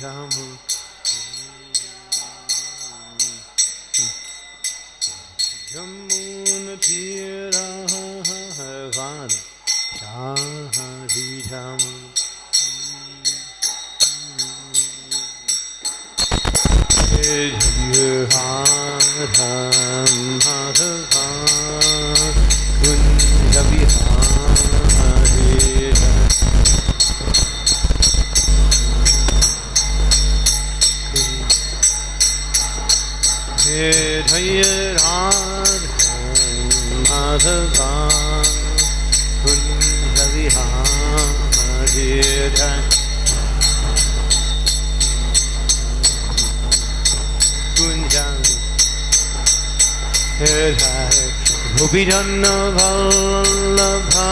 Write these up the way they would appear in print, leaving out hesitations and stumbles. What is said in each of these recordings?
Ramu Jamuna Tira Vana Shahari Ramu Jayuhadham Madhava Kunjavihari Jayuhadham Madhava Kunjavihari Gopijanna Vallabha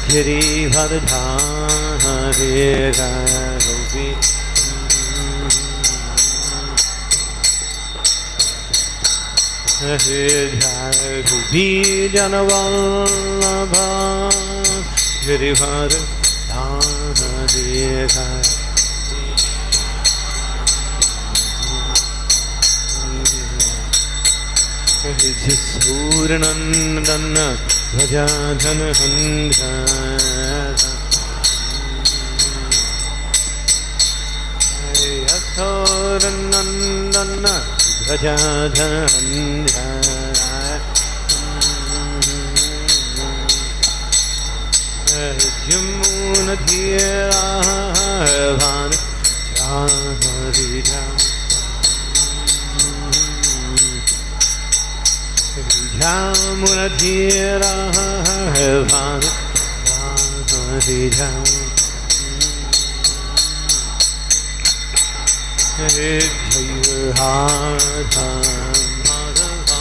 Girivardhari Gopi Gopijanna Vallabha Girivardhari Suranandana Rajadhana Handra Asoranandana Rajadhana Handra Jamuna Dhira Vana Shahari Jamuna Dhira Vana Jayuhadham Madhava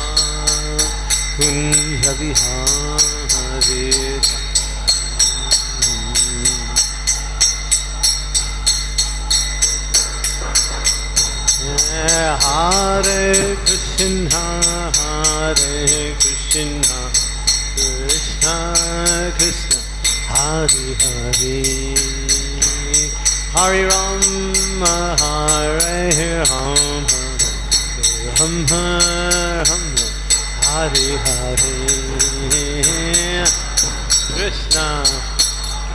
Kunjavihari Hare Krishna Hare Krishna Krishna Krishna Hare Hare Hare Rama Hare Rama Rama Rama Hare Hare Krishna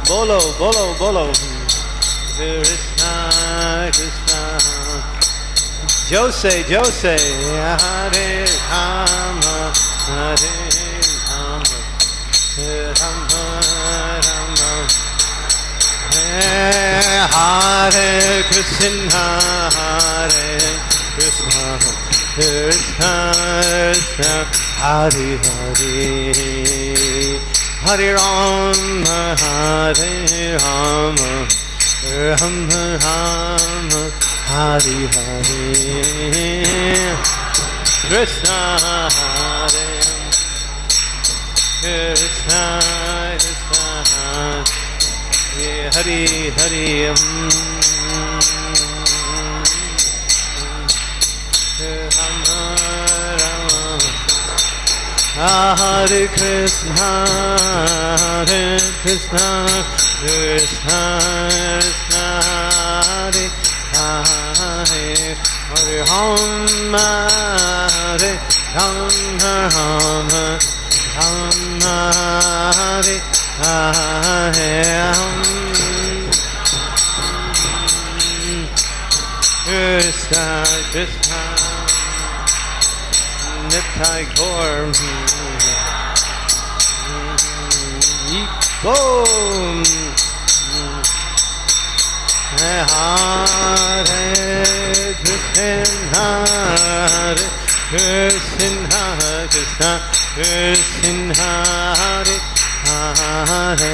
Bolo Bolo Bolo Krishna Krishna Jose, Jose, Hare Rama, Hare Rama, Rama Rama, Hare Krishna, Hare Krishna, Krishna Krishna, Hare Hare, Hare Rama, Hare Rama, Rama Rama. Hare Hare Krishna Hare Krishna Krishna Hare Hare Rama Rama Hare Krishna Hare Krishna Krishna Krishna Hare Hare Hare Rama Hare Rama Rama Rama Hare Hare Krishna Krishna Nitai Gaur Boom Hare Krishna Hare Krishna Krishna Krishna Hare Hare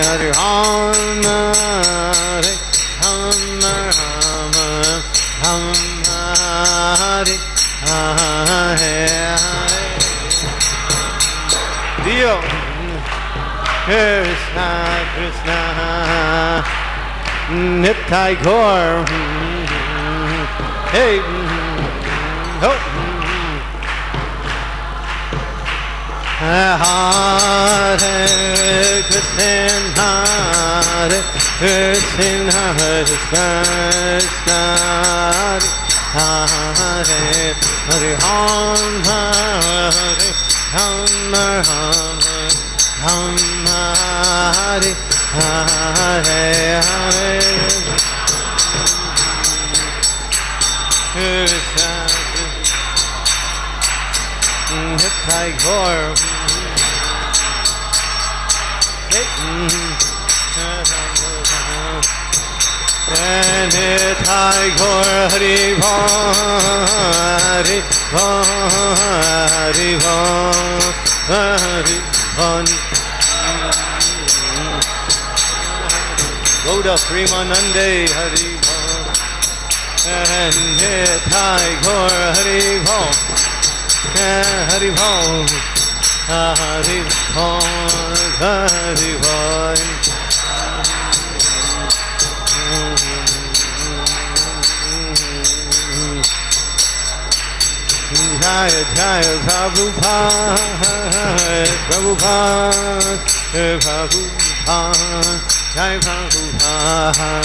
Hare Rama Hare Rama Rama Rama Hare Hare Dio Krishna Krishna Nitai Gaur Hey Ho Hare Krishna Hare Krishna Krishna Hare Hare Ram Hare Ram Hare Hare Hare Krishna Nitai Gaur Nitai Gaur Hari Hari Hari Hari Goda Premanande Hari Nitai Gaur Hari Hari Hari Hari Jaya Jaya Prabhupada Prabhupada Prabhupada Jaya Prabhupada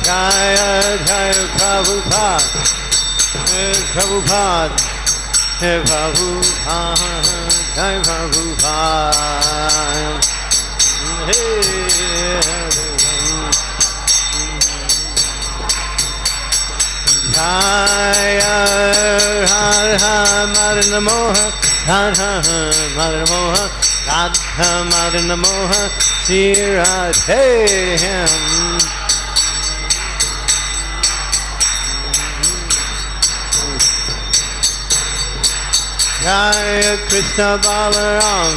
Jaya Jaya Prabhupada Prabhupada Prabhupada Jaya Prabhupada Jaya Radha Madana Moha Radha Madana Moha Radha Madana Moha Shri Radhe Jaya Krishna Balaram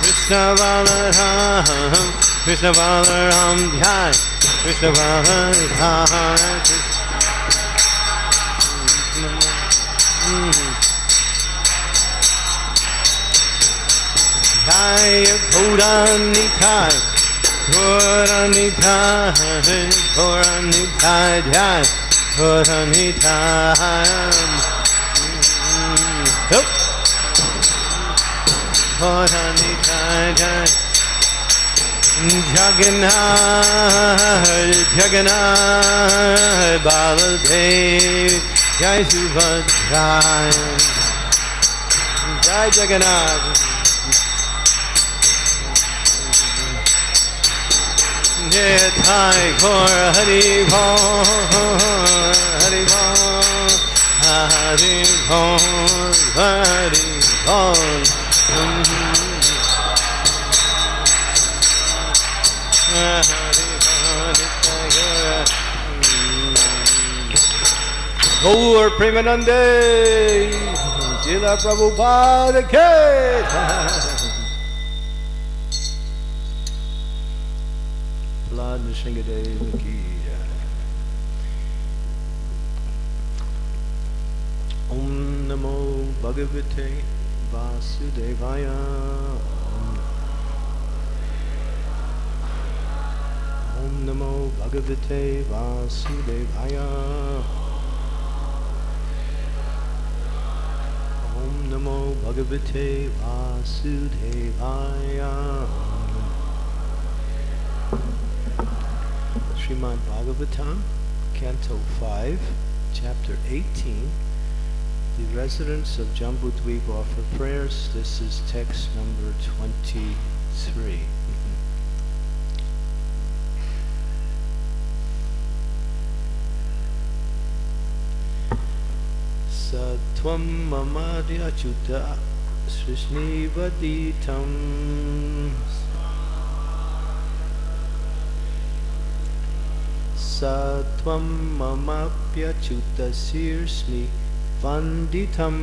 Krishna Balaram Krishna Balaram Jai Krishna Balaram Jaya Gauranitai Gauranitai Gauranitai Jai Gauranitai Gauranitai Jai Jagannath Jagannath Baladev Jai Subhadra Jai Jagannath Nitai Gaur Hari Bol Hari Bol Hari Bol Hari Bol Gaur Premanande Jila Prabhupada Ke Lord Nrsingadeva Ki Om Namo Bhagavate Vasudevaya Om Namo Bhagavate Vasudevaya Om Namo Bhagavate Vasudevaya Srimad Bhagavatam, Canto 5, Chapter 18. The residents of Jambudweep offer prayers. This is text number 23. Satvam mamadya chuta srishni vaditam Satvam mamapya chuta sirsmi vanditam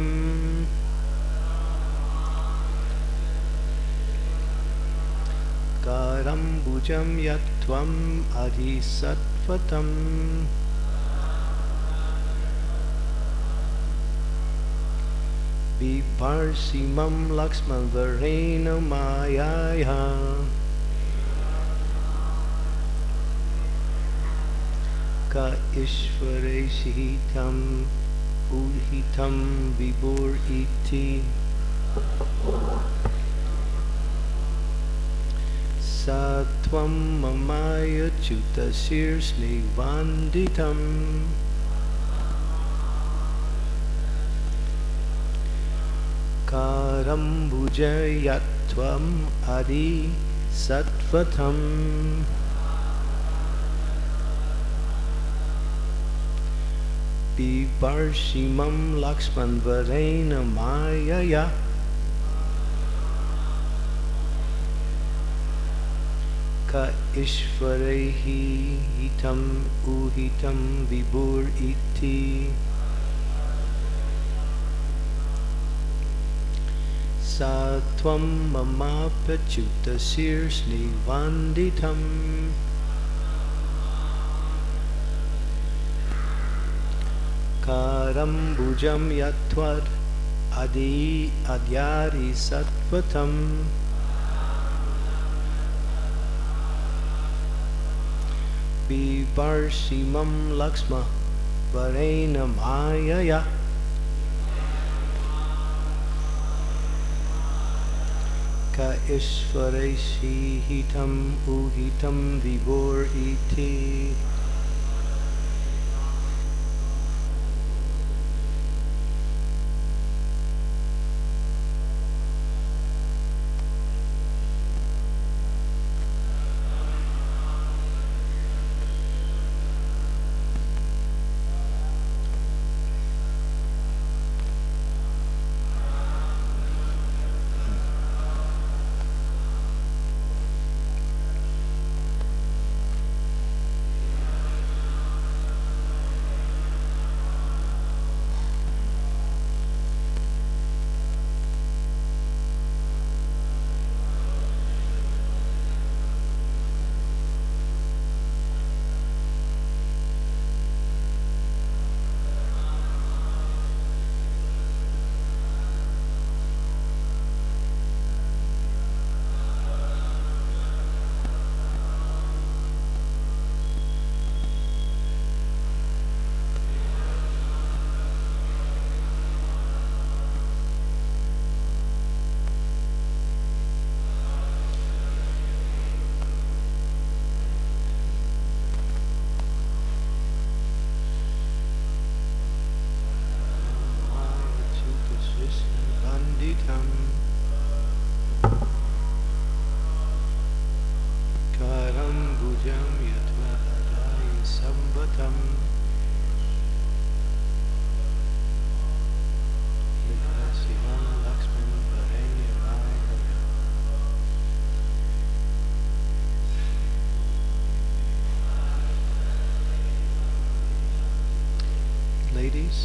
Karambujam yatvam adhisatvatam Viparsimam Laxman Varena Mayaya Ka Ishvareshitam Udhitam Vibur iti Satvam mamaya chuta sirsni vanditam Karambujayatvam adi sattvatam Bivarshimam Lakshman Varena Mayaya Ka Ishvarehi Hitam Uhitam Vibur Iti Satvam Mama Pachuta Sirsni Vanditam Karambujam Yatwad Adi Adyari Sattvatam Bivarshimam Lakshma Varena Mayaya Ka Ishvareshi Hitam Uhitam Vibur Iti Karambujam Yatva Adai Sambatam Vikrasivam Lakshman Varenya Mayaya Ladies,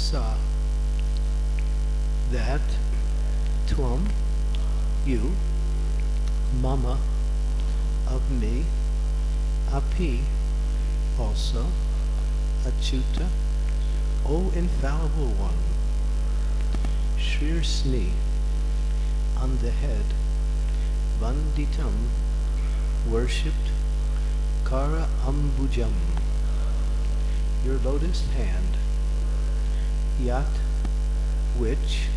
sa that Tvam, you, Mama, of me, Api, also, Achyuta, O infallible one, Shrirsni, on the head, Vanditam, worshipped, Kara Ambujam, your lotus hand, Yat, which,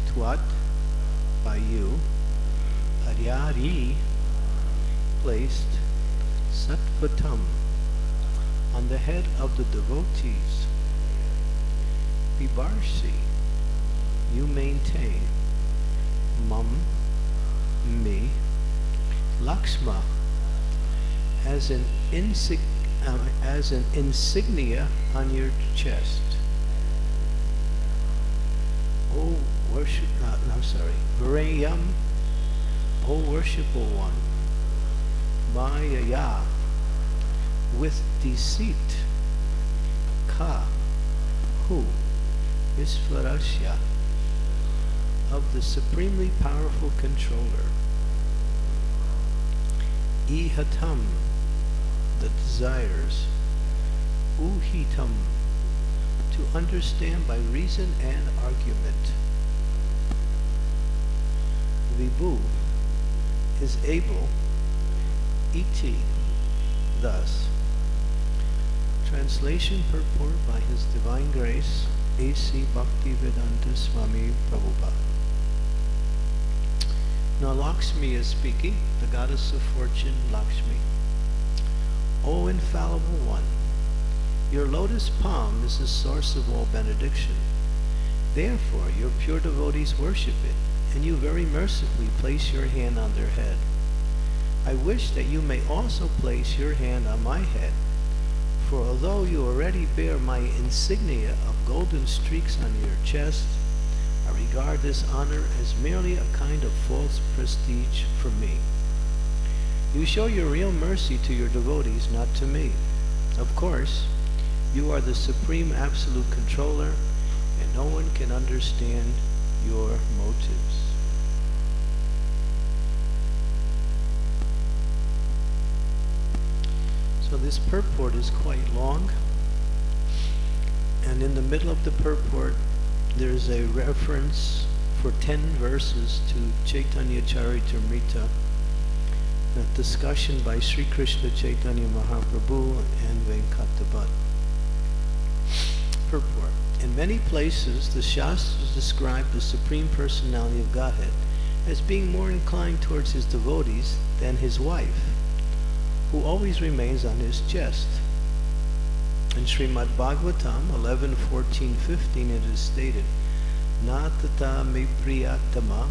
Twat, by you, Aryari, placed, Sattvatam, on the head of the devotees, Bibarsi, you maintain, Mum, me, Lakshma, as an insignia on your chest. O worship, Vareyam, O worshipful one, Mayaya, with deceit. Ka, who, Visvarasya, of the supremely powerful controller. Ihatam, the desires. Uhitam, to understand by reason and argument. Vibhu is able, iti, thus. Translation purport by His Divine Grace, A.C. Bhaktivedanta Swami Prabhupada. Now Lakshmi is speaking, the goddess of fortune, Lakshmi. O infallible one, your lotus palm is the source of all benediction. Therefore your pure devotees worship it, and you very mercifully place your hand on their head. I wish that you may also place your hand on my head, for although you already bear my insignia of golden streaks on your chest, I regard this honor as merely a kind of false prestige for me. You show your real mercy to your devotees, not to me. Of course, you are the supreme absolute controller, and no one can understand your motives. So this purport is quite long, and in the middle of the purport there's a reference for 10 verses to Chaitanya Charitamrita, a discussion by Sri Krishna Chaitanya Mahaprabhu and Venkata. Purport. In many places the Shastras describe the Supreme Personality of Godhead as being more inclined towards his devotees than his wife, who always remains on his chest. In Srimad Bhagavatam 11:14-15 it is stated, Na tata me priyatama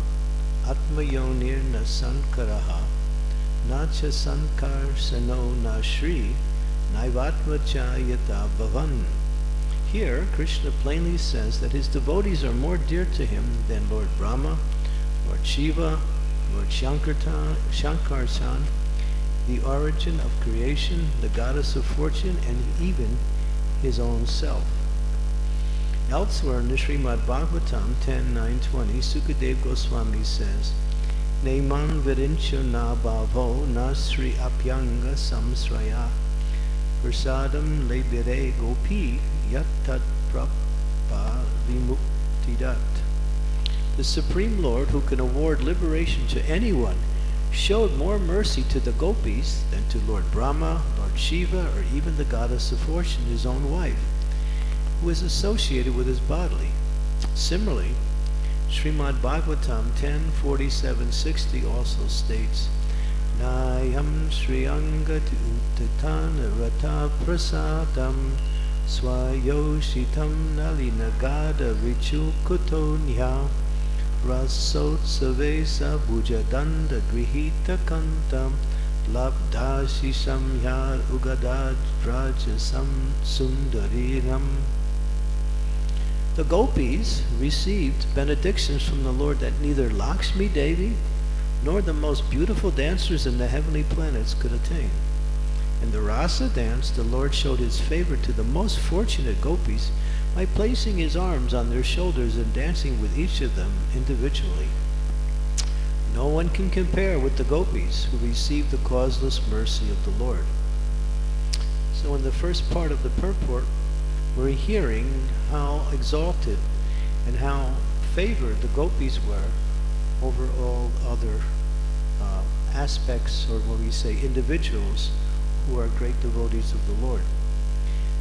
atmayonir na sankaraha na cha sankar sano na shri naivatma cha yata bhavan. Here Krishna plainly says that his devotees are more dear to him than Lord Brahma, Lord Shiva, Lord Shankarsan, the origin of creation, the goddess of fortune, and even his own self. Elsewhere in the Srimad Bhagavatam 10:9-20, Sukadev Goswami says, Neman virincha na bhavo na sri apyanga samsraya prasadam lebire gopi yattad prapa vimuktidat. The Supreme Lord, who can award liberation to anyone, showed more mercy to the gopis than to Lord Brahma, Lord Shiva, or even the goddess of fortune, his own wife, who is associated with his body. Similarly, Srimad Bhagavatam 10:47-60 also states, Nayam Shriyangati Uttatana Rata Prasadam Swayoshitam Nalinagada Richu Kutonya Rasotsavesa Bujadanda Grihita Kantam Labdashi Samyar Ugadad Rajasam Sundariram. The gopis received benedictions from the Lord that neither Lakshmi Devi nor the most beautiful dancers in the heavenly planets could attain. In the Rasa dance, the Lord showed his favor to the most fortunate gopis by placing his arms on their shoulders and dancing with each of them individually. No one can compare with the gopis who received the causeless mercy of the Lord. So in the first part of the purport, we're hearing how exalted and how favored the gopis were over all other aspects, or what we say, individuals who are great devotees of the Lord.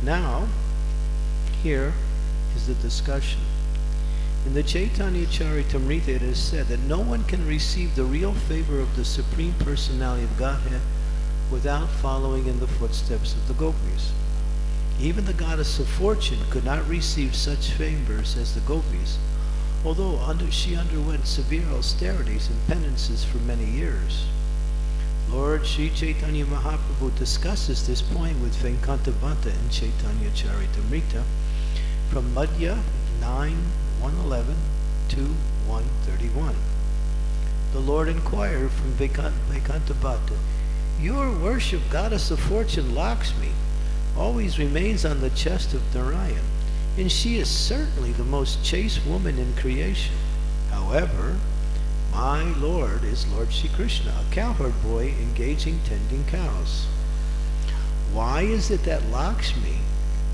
Now, here is the discussion. In the Chaitanya Charitamrita it is said that no one can receive the real favor of the Supreme Personality of Godhead without following in the footsteps of the gopis. Even the goddess of fortune could not receive such favors as the gopis, although she underwent severe austerities and penances for many years. Lord Sri Chaitanya Mahaprabhu discusses this point with Venkata in Chaitanya Charitamrita from Madhya 9:111 to 131. The Lord inquired from Venkata, Your worship, goddess of fortune, Lakshmi, always remains on the chest of Narayan, and she is certainly the most chaste woman in creation. However, my Lord is Lord Shri Krishna, a cowherd boy engaging tending cows. Why is it that Lakshmi,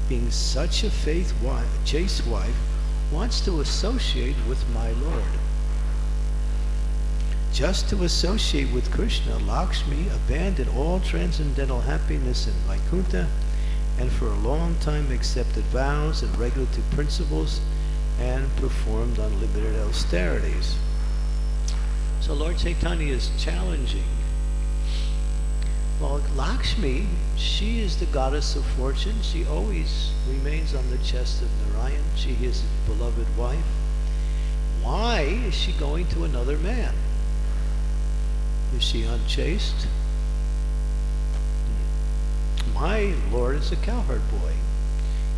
being such a chaste wife, wants to associate with my Lord? Just to associate with Krishna, Lakshmi abandoned all transcendental happiness in Vaikuntha and for a long time accepted vows and regulative principles and performed unlimited austerities. So Lord Chaitanya is challenging. Well, Lakshmi, she is the goddess of fortune. She always remains on the chest of Narayan. She is his beloved wife. Why is she going to another man? Is she unchaste? My Lord is a cowherd boy.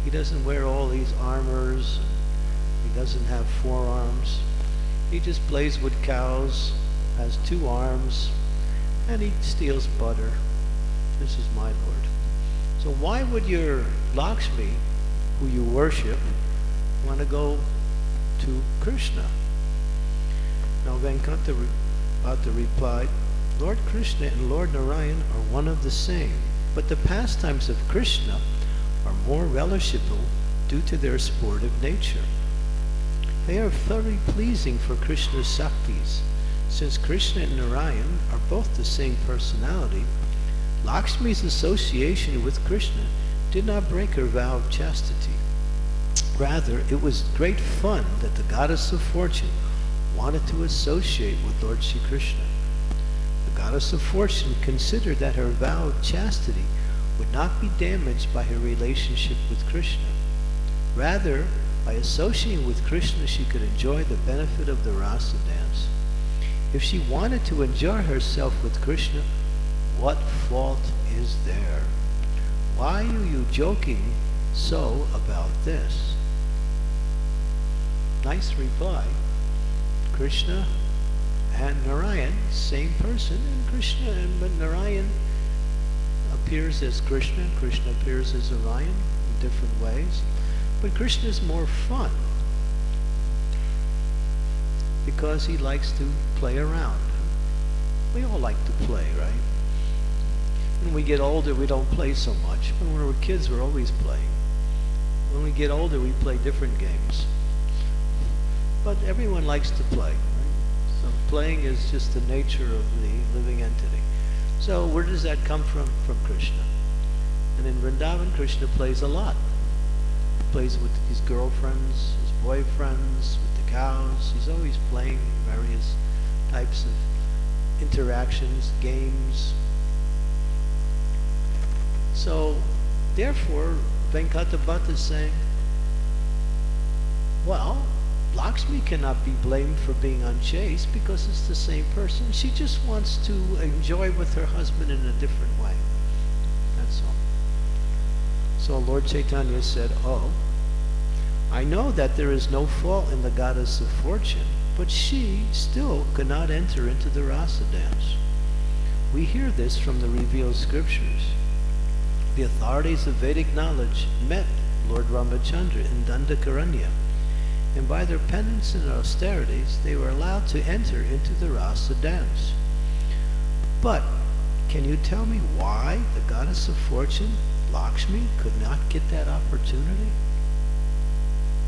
He doesn't wear all these armors. He doesn't have forearms. He just plays with cows, has 2 arms, and he steals butter. This is my Lord. So why would your Lakshmi, who you worship, want to go to Krishna? Now Venkata replied, Lord Krishna and Lord Narayan are one of the same, but the pastimes of Krishna are more relishable due to their sportive nature. They are very pleasing for Krishna's Shaktis. Since Krishna and Narayan are both the same personality, Lakshmi's association with Krishna did not break her vow of chastity. Rather, it was great fun that the goddess of fortune wanted to associate with Lord Shri Krishna. The goddess of fortune considered that her vow of chastity would not be damaged by her relationship with Krishna. Rather, by associating with Krishna, she could enjoy the benefit of the rasa dance. If she wanted to enjoy herself with Krishna, what fault is there? Why are you joking so about this? Nice reply. Krishna and Narayan, same person, and Krishna and Narayan appears as Krishna, and Krishna appears as Narayan in different ways. But Krishna is more fun because he likes to play around. We all like to play, right? When we get older, we don't play so much. When we were kids, we're always playing. When we get older, we play different games. But everyone likes to play, right? So playing is just the nature of the living entity. So where does that come from? From Krishna. And in Vrindavan, Krishna plays a lot. He plays with his girlfriends, his boyfriends, with the cows. He's always playing various types of interactions, games. So, therefore, Venkata is saying, well, Lakshmi cannot be blamed for being unchaste because it's the same person. She just wants to enjoy with her husband in a different way. That's all. So Lord Chaitanya said, oh, I know that there is no fault in the goddess of fortune, but she still could not enter into the rasa dance. We hear this from the revealed scriptures. The authorities of Vedic knowledge met Lord Ramachandra in Dandakaranya, and by their penance and austerities, they were allowed to enter into the rasa dance. But can you tell me why the goddess of fortune, Lakshmi, could not get that opportunity?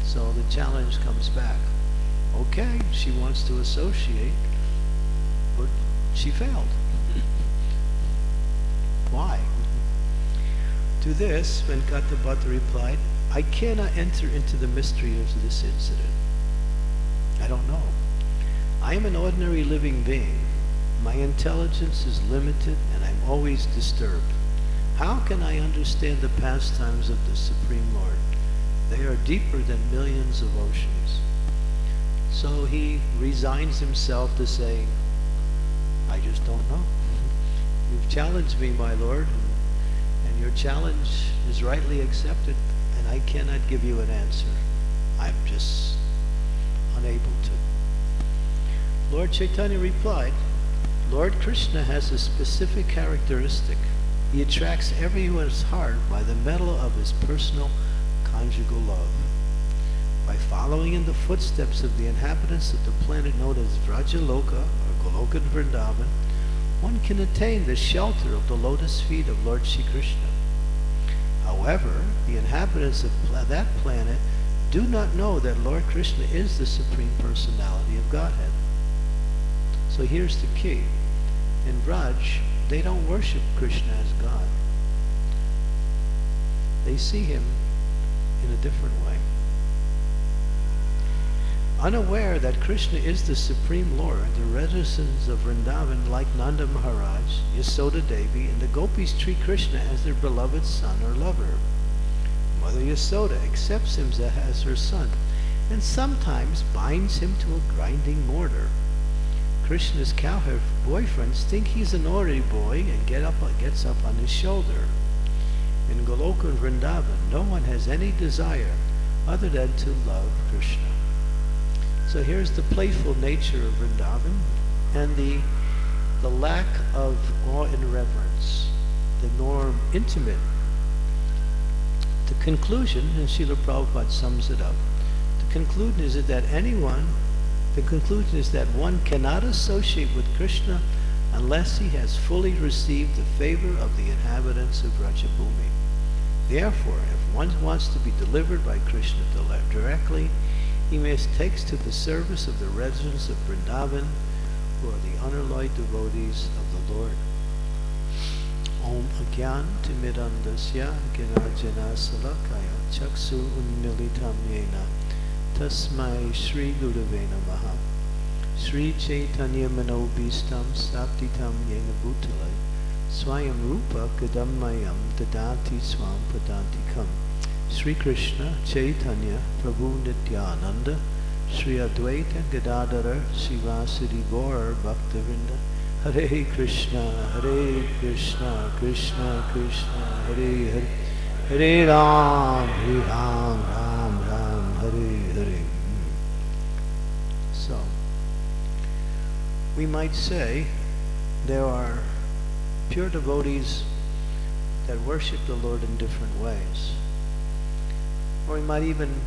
So the challenge comes back. Okay, she wants to associate, but she failed. Why? To this, Venkata replied, I cannot enter into the mystery of this incident. I don't know. I am an ordinary living being. My intelligence is limited and I'm always disturbed. How can I understand the pastimes of the Supreme Lord? They are deeper than millions of oceans. So he resigns himself to saying, I just don't know. You've challenged me, my Lord, and your challenge is rightly accepted, and I cannot give you an answer. I'm just unable to. Lord Chaitanya replied, Lord Krishna has a specific characteristic. He attracts everyone's heart by the metal of his personal conjugal love. By following in the footsteps of the inhabitants of the planet known as Vrajaloka or Goloka Vrindavan, one can attain the shelter of the lotus feet of Lord Shri Krishna. However, the inhabitants of that planet do not know that Lord Krishna is the Supreme Personality of Godhead. So here's the key. In Vraj, they don't worship Krishna as God. They see him in a different way. Unaware that Krishna is the Supreme Lord, the residents of Vrindavan, like Nanda Maharaj, Yasoda Devi, and the gopis treat Krishna as their beloved son or lover. Mother Yasoda accepts him as her son, and sometimes binds him to a grinding mortar. Krishna's cowherd boyfriends think he's an ornery boy and gets up on his shoulder. In Goloka and Vrindavan, no one has any desire other than to love Krishna. So here's the playful nature of Vrindavan and the lack of awe and reverence, the norm intimate. The conclusion, and Srila Prabhupada sums it up, the conclusion is that one cannot associate with Krishna unless he has fully received the favor of the inhabitants of Rajabhumi. Therefore, if one wants to be delivered by Krishna directly, he must take to the service of the residents of Vrindavan, who are the unalloyed devotees of the Lord. Om Agyan Timidandasya Ginarjana Salakaya Chaksu Unmilitam Yena Tasmai Shri Gurave Namaha Shri Chaitanya Manobhistam Saptitam Yena Bhutale Swayam Rupa Kadammayam Dadati Swam Padantikam Sri Krishna Chaitanya Prabhu Nityananda Sri Advaita Gadadhara Sivasadi Gaur Bhaktavinda Hare Krishna Krishna Krishna Hare Hare Hare Ram Ram Ram Hare Hare. So, we might say there are pure devotees that worship the Lord in different ways. Or we might even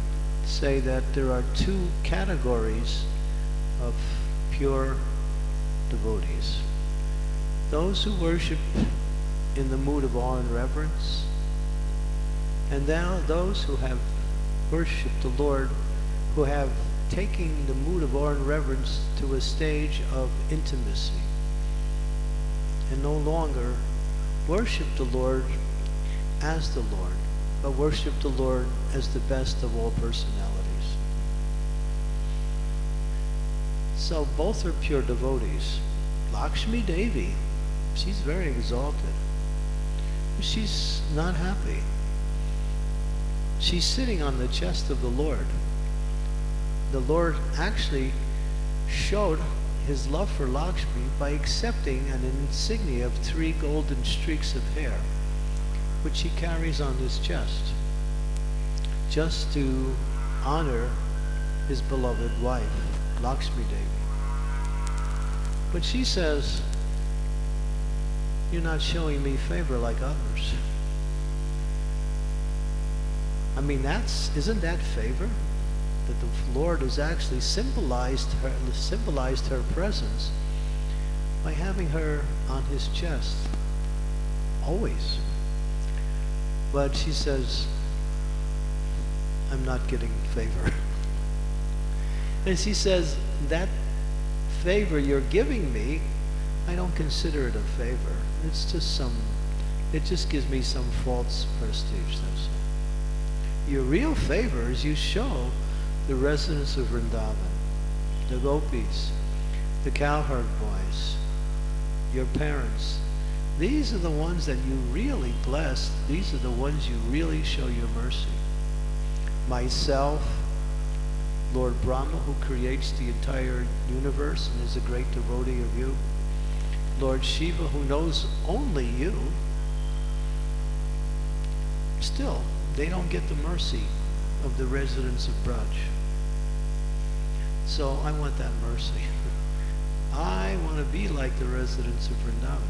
say that there are two categories of pure devotees. Those who worship in the mood of awe and reverence, and now those who have worshipped the Lord, who have taken the mood of awe and reverence to a stage of intimacy, and no longer worship the Lord as the Lord, but worship the Lord as the best of all personalities. So both are pure devotees. Lakshmi Devi, she's very exalted. She's not happy. She's sitting on the chest of the Lord. The Lord actually showed his love for Lakshmi by accepting an insignia of 3 golden streaks of hair, which he carries on his chest, just to honor his beloved wife, Lakshmi Devi. But she says, "You're not showing me favor like others." I mean, isn't that favor? That the Lord has actually symbolized her presence by having her on his chest, always. But she says, "I'm not getting favor." And she says, "That favor you're giving me, I don't consider it a favor. It just gives me some false prestige, that's all. Your real favor is you show the residents of Vrindavan, the gopis, the cowherd boys, your parents. These are the ones that you really bless. These are the ones you really show your mercy. Myself, Lord Brahma, who creates the entire universe and is a great devotee of you. Lord Shiva, who knows only you. Still, they don't get the mercy of the residents of Braj. So I want that mercy. I want to be like the residents of Vrindavan.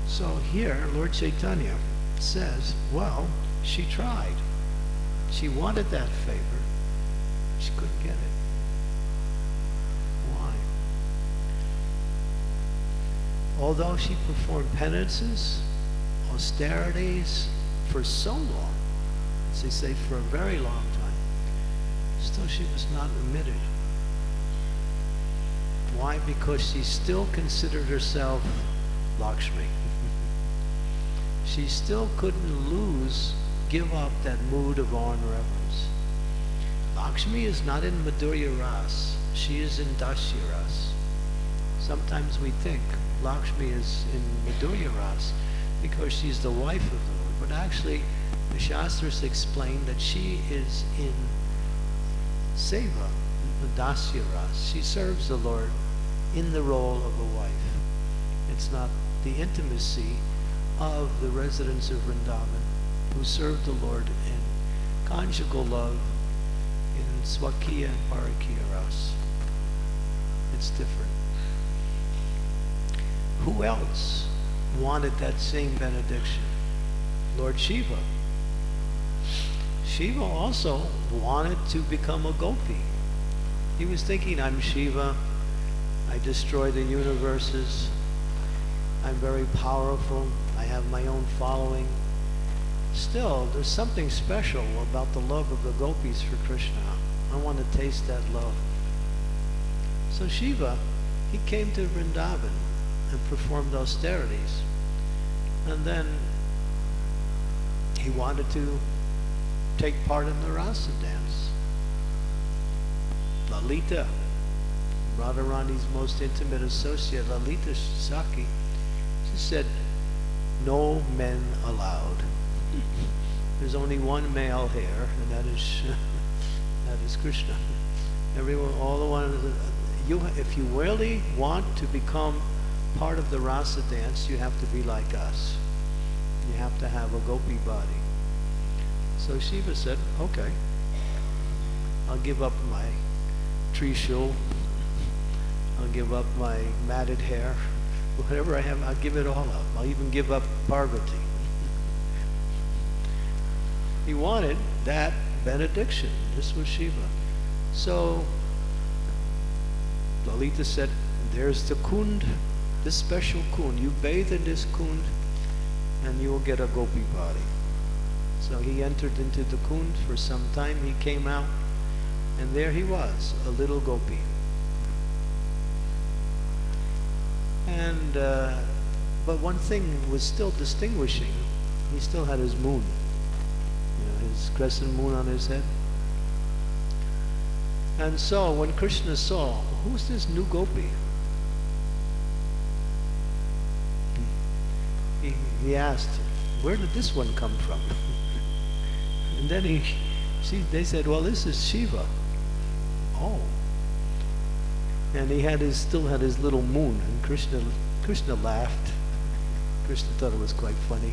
So here, Lord Chaitanya says, well, she tried. She wanted that favor. She couldn't get it. Why? Although she performed penances, austerities for so long, as they say, for a very long time, still she was not admitted. Why? Because she still considered herself Lakshmi. She still couldn't give up that mood of awe and reverence. Lakshmi is not in Madhurya Ras, she is in Dasya Ras. Sometimes we think Lakshmi is in Madhurya Ras because she's the wife of the Lord, but actually the Shastras explain that she is in Seva, the Dasya Ras. She serves the Lord in the role of a wife. It's not the intimacy of the residents of Vrindavan who serve the Lord in conjugal love in Swakiya and Parakiya Ras. It's different. Who else wanted that same benediction? Lord Shiva. Shiva also wanted to become a gopi. He was thinking, I'm Shiva, I destroy the universes, I'm very powerful, I have my own following. Still, there's something special about the love of the gopis for Krishna. I want to taste that love. So Shiva, he came to Vrindavan and performed austerities. And then he wanted to take part in the rasa dance. Lalita, Radharani's most intimate associate, Lalita Saki, she said, no men allowed. There's only one male here, and that is Krishna. Everyone, all the ones, if you really want to become part of the rasa dance, you have to be like us. You have to have a gopi body. So Shiva said, okay, I'll give up my trishul, I'll give up my matted hair, whatever I have, I'll give it all up. I'll even give up Parvati. He wanted that benediction. This was Shiva. So Lalita said, there's the kund, this special kund. You bathe in this kund and you will get a gopi body. So he entered into the kund for some time. He came out and there he was, a little gopi. And but one thing was still distinguishing. He still had his moon, his crescent moon on his head. And so when Krishna saw, who's this new gopi? He asked, where did this one come from? And then they said, well, this is Shiva. Oh. And he still had his little moon, and Krishna laughed. Krishna thought it was quite funny.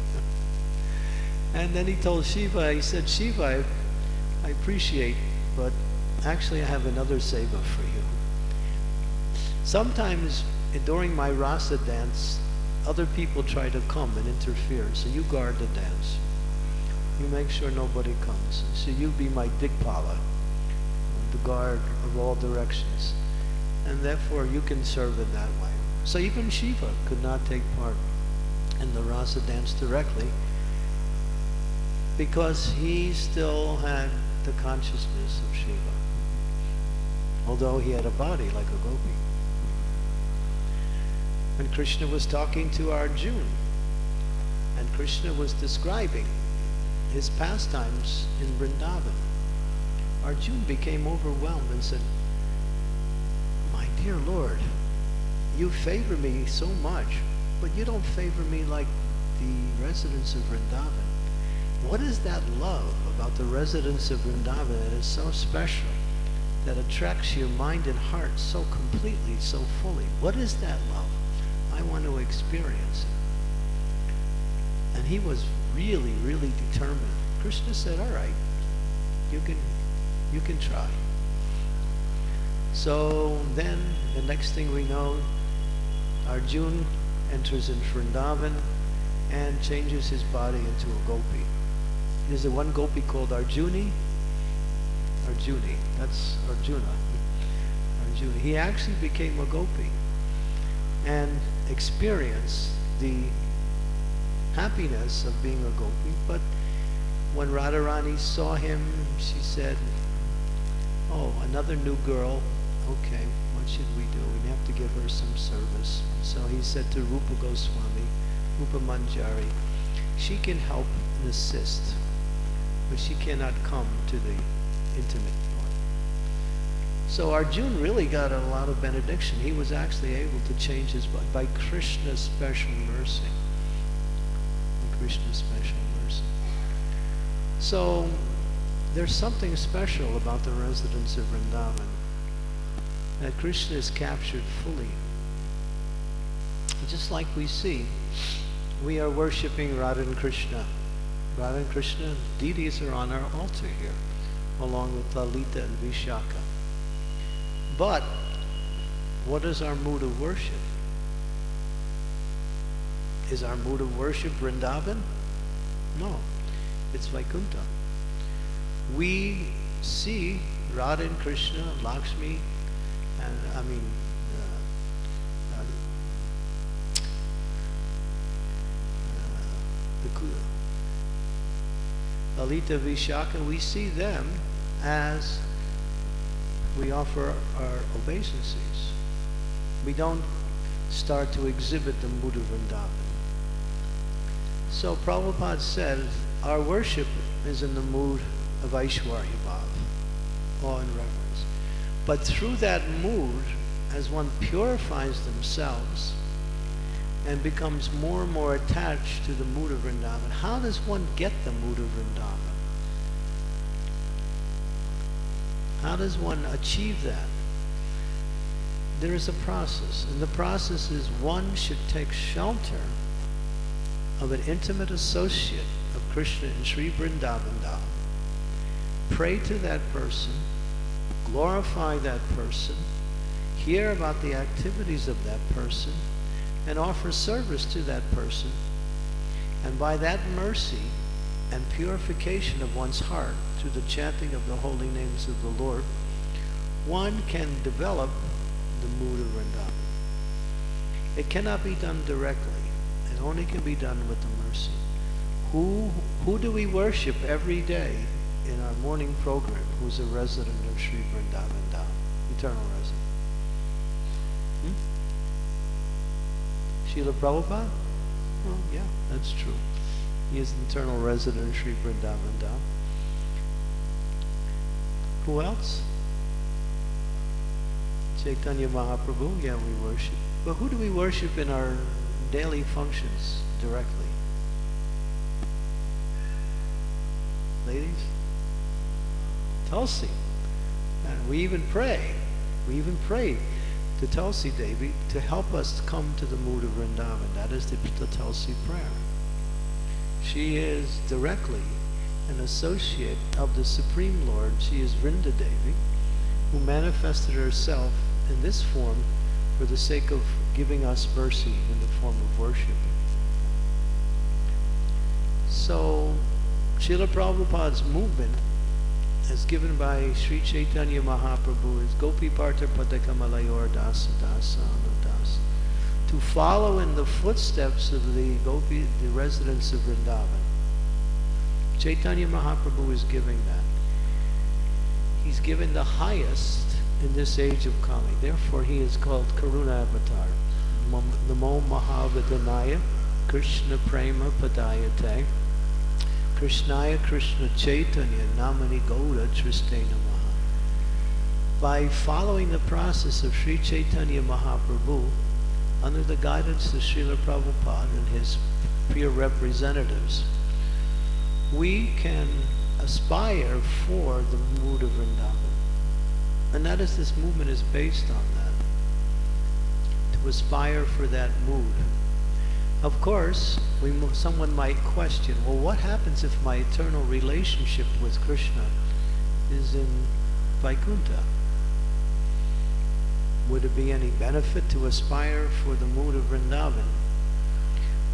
And then he told Shiva, he said, Shiva, I appreciate, but actually I have another seva for you. Sometimes during my rasa dance, other people try to come and interfere, so you guard the dance. You make sure nobody comes. So you be my Digpala, the guard of all directions. And therefore you can serve in that way. So even Shiva could not take part in the rasa dance directly because he still had the consciousness of Shiva, although he had a body like a gopi. And Krishna was talking to Arjuna, and Krishna was describing his pastimes in Vrindavan. Arjuna became overwhelmed and said, my dear Lord, you favor me so much, but you don't favor me like the residents of Vrindavan. What is that love about the residents of Vrindavan that is so special, that attracts your mind and heart so completely, so fully? What is that love? I want to experience it. And he was really, really determined. Krishna said, all right, you can try. So then the next thing we know, Arjuna enters in Vrindavan and changes his body into a gopi. There's a one gopi called Arjuni. That's Arjuna. Arjuna. He actually became a gopi and experienced the happiness of being a gopi. But when Radharani saw him, she said, "Oh, another new girl. Okay, what should we do? We have to give her some service." So he said to Rupa Goswami, Rupa Manjari, "She can help and assist, but she cannot come to the intimate part." So Arjuna really got a lot of benediction. He was actually able to change his body by Krishna's special mercy. Krishna's special mercy. So there's something special about the residents of Vrindavan, that Krishna is captured fully. Just like we see, we are worshipping Radha and Krishna. Radha and Krishna deities are on our altar here, along with Lalita and Vishaka. But what is our mood of worship? Is our mood of worship Vrindavan? No, it's Vaikuntha. We see Radha and Krishna, Lakshmi, and Lalita, Vishaka, we see them as we offer our obeisances. We don't start to exhibit the mood of Vrindavan. So Prabhupada said, our worship is in the mood of Aishwarya Bhav, awe and reverence. But through that mood, as one purifies themselves and becomes more and more attached to the mood of Vrindavan, how does one get the mood of Vrindavan? How does one achieve that? There is a process, and the process is one should take shelter of an intimate associate of Krishna in Sri Vrindavan Dham, pray to that person, glorify that person, hear about the activities of that person, and offer service to that person. And by that mercy and purification of one's heart through the chanting of the holy names of the Lord, one can develop the mood of Vrindavan. It cannot be done directly. It only can be done with the mercy. Who do we worship every day in our morning program who's a resident of Sri Vrindavan Dham, eternal resident? Srila Prabhupada? Oh, yeah, that's true. He is an eternal resident of Sri Vrindavan Dham. Who else? Chaitanya Mahaprabhu, yeah, we worship. But who do we worship in our daily functions directly? Ladies? Tulsi. And we even pray. We even pray to Tulsi Devi to help us come to the mood of Vrindavan. That is the Tulsi prayer. She is directly an associate of the Supreme Lord. She is Vrinda Devi, who manifested herself in this form for the sake of giving us mercy in the form of worship. So, Srila Prabhupada's movement, as given by Sri Chaitanya Mahaprabhu, is Gopi Parta Padakamalayur Dasa Dasa Anudas, to follow in the footsteps of the Gopi, the residents of Vrindavan. Chaitanya Mahaprabhu is giving that. He's given the highest in this age of Kali. Therefore, he is called Karuna Avatar. Namo Mahavidanaya Krishna Prema Padayate Krishnaya Krishna Chaitanya Namani Gauda Triste Namaha. By following the process of Sri Chaitanya Mahaprabhu, under the guidance of Srila Prabhupada and his peer representatives, we can aspire for the mood of Vrindavan. And that is, this movement is based on that, to aspire for that mood. Of course, someone might question, well, what happens if my eternal relationship with Krishna is in Vaikuntha? would it be any benefit to aspire for the mood of Vrindavan?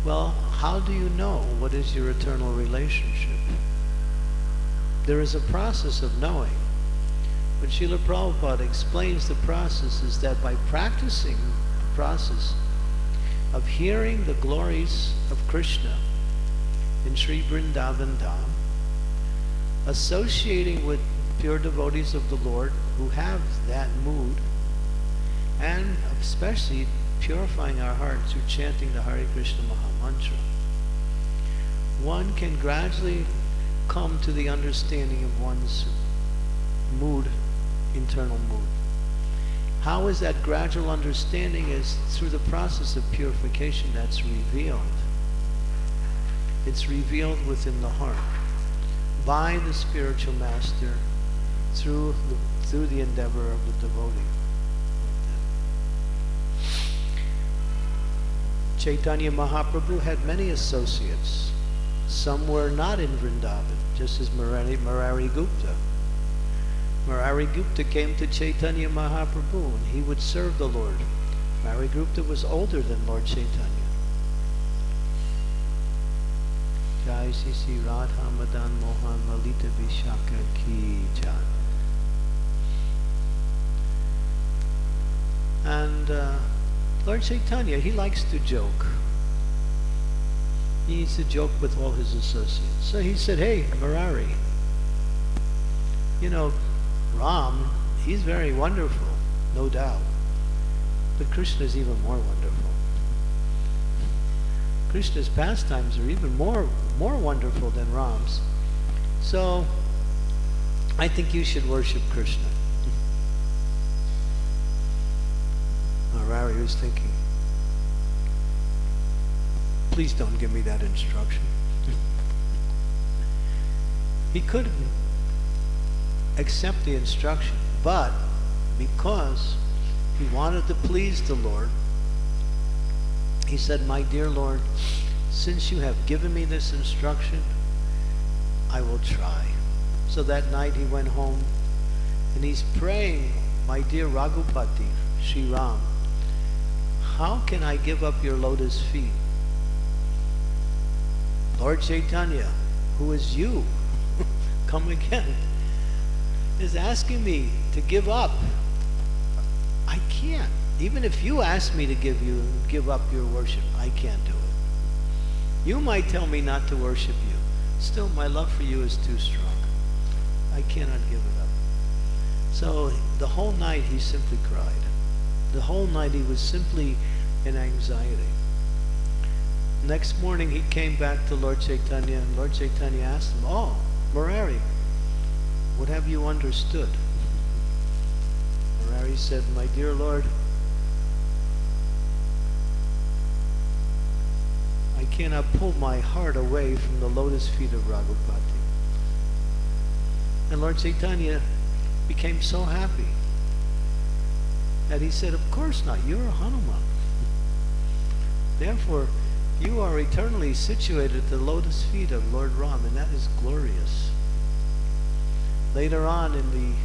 Well, how do you know what is your eternal relationship? There is a process of knowing. But Srila Prabhupada explains the process is that by practicing the process of hearing the glories of Krishna in Sri Vrindavan Dham, associating with pure devotees of the Lord who have that mood, and especially purifying our hearts through chanting the Hare Krishna Maha Mantra, one can gradually come to the understanding of one's mood, internal mood. How is that gradual understanding? Is through the process of purification that's revealed. It's revealed within the heart by the spiritual master through the endeavor of the devotee. Chaitanya Mahaprabhu had many associates. Some were not in Vrindavan, just as Murari Gupta. Murari Gupta came to Chaitanya Mahaprabhu and he would serve the Lord. Murari Gupta was older than Lord Chaitanya. Jai Sisi Radha Madan Mohan Lalita Vishaka Ki Jai. And Lord Chaitanya, he likes to joke. He needs to joke with all his associates. So he said, hey, Murari, you know, Ram, he's very wonderful, no doubt. But Krishna is even more wonderful. Krishna's pastimes are even more wonderful than Ram's. So I think you should worship Krishna. Murari was thinking, please don't give me that instruction. He could accept the instruction, but because he wanted to please the Lord, he said, my dear Lord, since you have given me this instruction, I will try. So that night he went home and he's praying, my dear Raghupati, Sri Ram, how can I give up your lotus feet? Lord Chaitanya, who is you, come again, is asking me to give up. I can't. Even if you ask me to give up your worship, I can't do it. You might tell me not to worship you. Still, my love for you is too strong. I cannot give it up. So the whole night he simply cried. The whole night he was simply in anxiety. Next morning he came back to Lord Chaitanya, and Lord Chaitanya asked him, oh, Murari, what have you understood? Murari said, my dear Lord, I cannot pull my heart away from the lotus feet of Raghupati. And Lord Chaitanya became so happy that he said, of course not, you're a Hanuman. Therefore, you are eternally situated at the lotus feet of Lord Ram, and that is glorious. Later on in the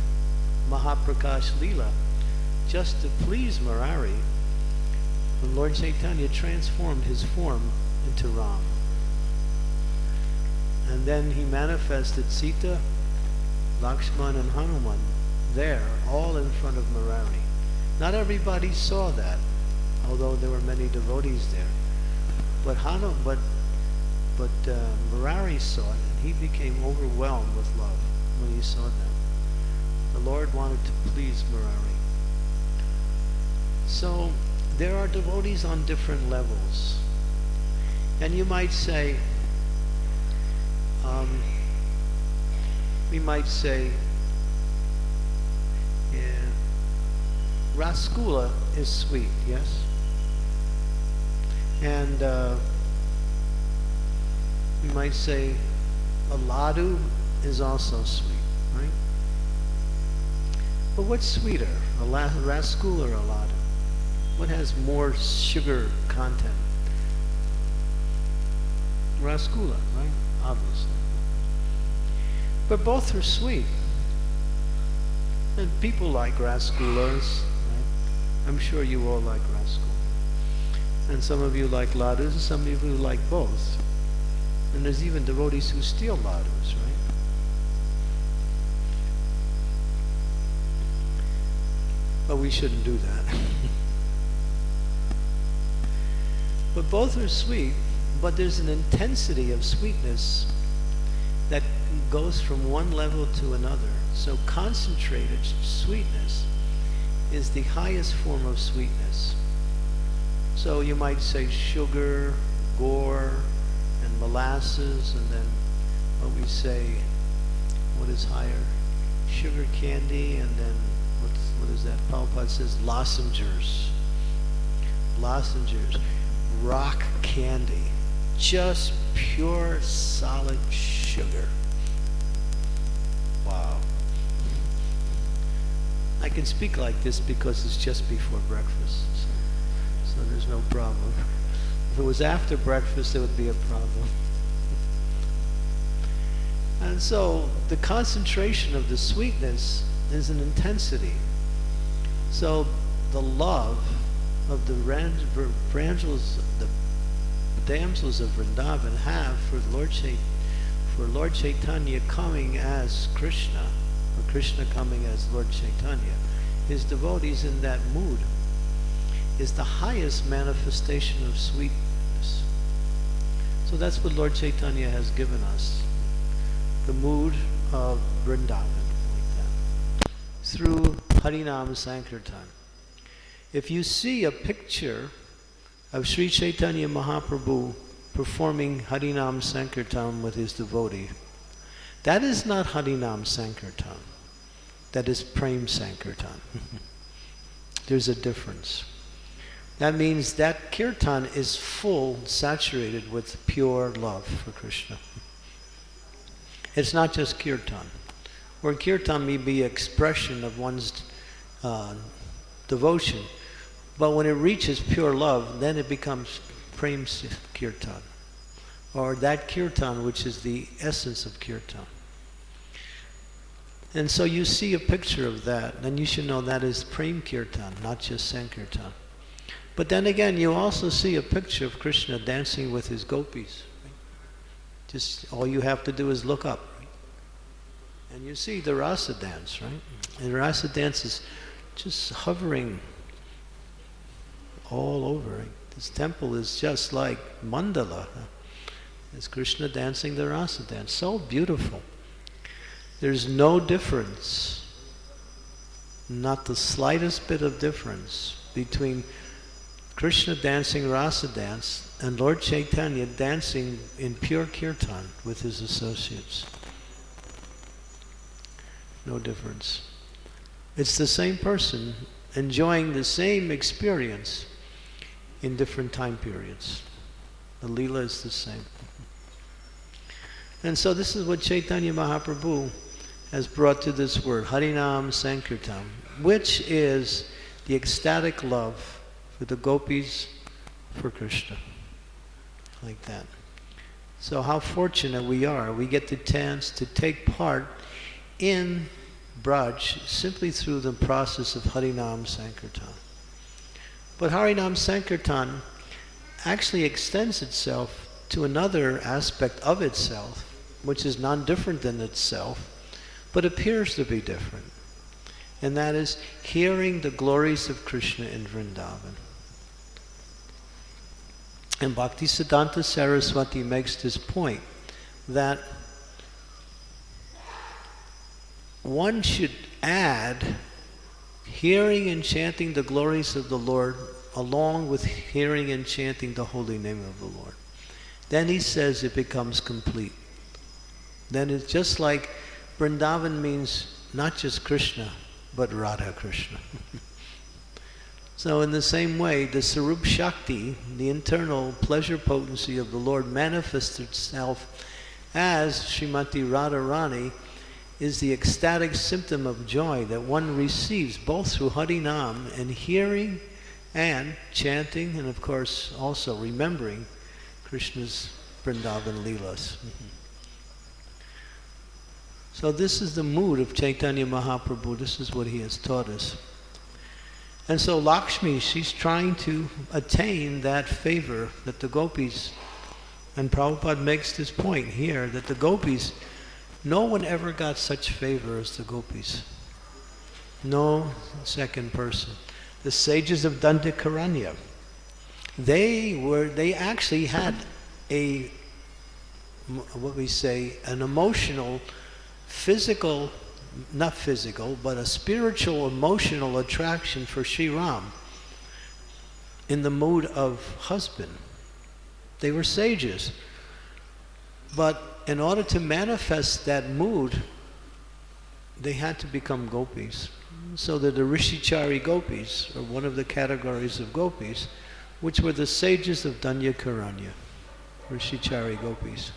Mahaprakash Leela, just to please Murari, when Lord Chaitanya transformed his form into Ram. And then he manifested Sita, Lakshman, and Hanuman there, all in front of Murari. Not everybody saw that, although there were many devotees there. But Murari saw it, and he became overwhelmed with love when he saw them. The Lord wanted to please Murari. So there are devotees on different levels. And you might say, Rasgula is sweet, yes? And you might say a laddu is also sweet, right? But what's sweeter, a rasgula or a laddu? What has more sugar content? Rasgula, right? Obviously. But both are sweet. And people like rasgulas, right? I'm sure you all like rascal. And some of you like ladus, and some of you like both. And there's even devotees who steal ladus, right? But we shouldn't do that. But both are sweet, but there's an intensity of sweetness that goes from one level to another. So concentrated sweetness is the highest form of sweetness. So you might say sugar, gore, and molasses, and then what we say, what is higher? Sugar candy, and then what is that? Prabhupada says lozenges. Lozenges. Rock candy. Just pure solid sugar. Wow. I can speak like this because it's just before breakfast. So there's no problem. If it was after breakfast, there would be a problem. And so the concentration of the sweetness is an intensity. So the love of the damsels of Vrindavan have for Lord Chaitanya coming as Krishna, or Krishna coming as Lord Chaitanya, his devotees in that mood is the highest manifestation of sweetness. So that's what Lord Chaitanya has given us, the mood of Vrindavan, like that, through Harinam Sankirtan. If you see a picture of Sri Chaitanya Mahaprabhu performing Harinam Sankirtan with his devotee, that is not Harinam Sankirtan. That is Prem Sankirtan. There's a difference. That means that kirtan is full, saturated with pure love for Krishna. It's not just kirtan. Where kirtan may be expression of one's devotion, but when it reaches pure love, then it becomes Prem Kirtan, or that kirtan which is the essence of kirtan. And so you see a picture of that, then you should know that is Prem Kirtan, not just Sankirtan. But then again, you also see a picture of Krishna dancing with his gopis. Right? Just all you have to do is look up. Right? And you see the rasa dance, right? And the rasa dance is just hovering all over. Right? This temple is just like mandala. It's Krishna dancing the rasa dance. So beautiful. There's no difference, not the slightest bit of difference between Krishna dancing rasa dance and Lord Chaitanya dancing in pure kirtan with his associates. No difference. It's the same person enjoying the same experience in different time periods. The Leela is the same. And so this is what Chaitanya Mahaprabhu has brought to this word, Harinam Sankirtan, which is the ecstatic love for the gopis for Krishna. Like that. So how fortunate we are. We get the chance to take part in Braj simply through the process of Harinam Sankirtan. But Harinam Sankirtan actually extends itself to another aspect of itself, which is non-different than itself, but appears to be different. And that is hearing the glories of Krishna in Vrindavan. And Bhaktisiddhanta Saraswati makes this point, that one should add hearing and chanting the glories of the Lord along with hearing and chanting the holy name of the Lord. Then he says it becomes complete. Then it's just like Vrindavan means not just Krishna, but Radha Krishna. So in the same way, the Sarup Shakti, the internal pleasure potency of the Lord, manifests itself as Srimati Radharani, is the ecstatic symptom of joy that one receives both through Harinam and hearing and chanting, and of course also remembering Krishna's Vrindavan Leelas. So this is the mood of Chaitanya Mahaprabhu. This is what he has taught us. And so Lakshmi, she's trying to attain that favor that the gopis, and Prabhupada makes this point here, that the gopis, no one ever got such favor as the gopis. No second person. The sages of Dandakaranya, they actually had a, what we say, an emotional, physical, not physical, but a spiritual, emotional attraction for Sri Ram in the mood of husband. They were sages. But in order to manifest that mood, they had to become gopis. So that the Rishichari gopis, or one of the categories of gopis, which were the sages of Dandakaranya, Rishichari gopis.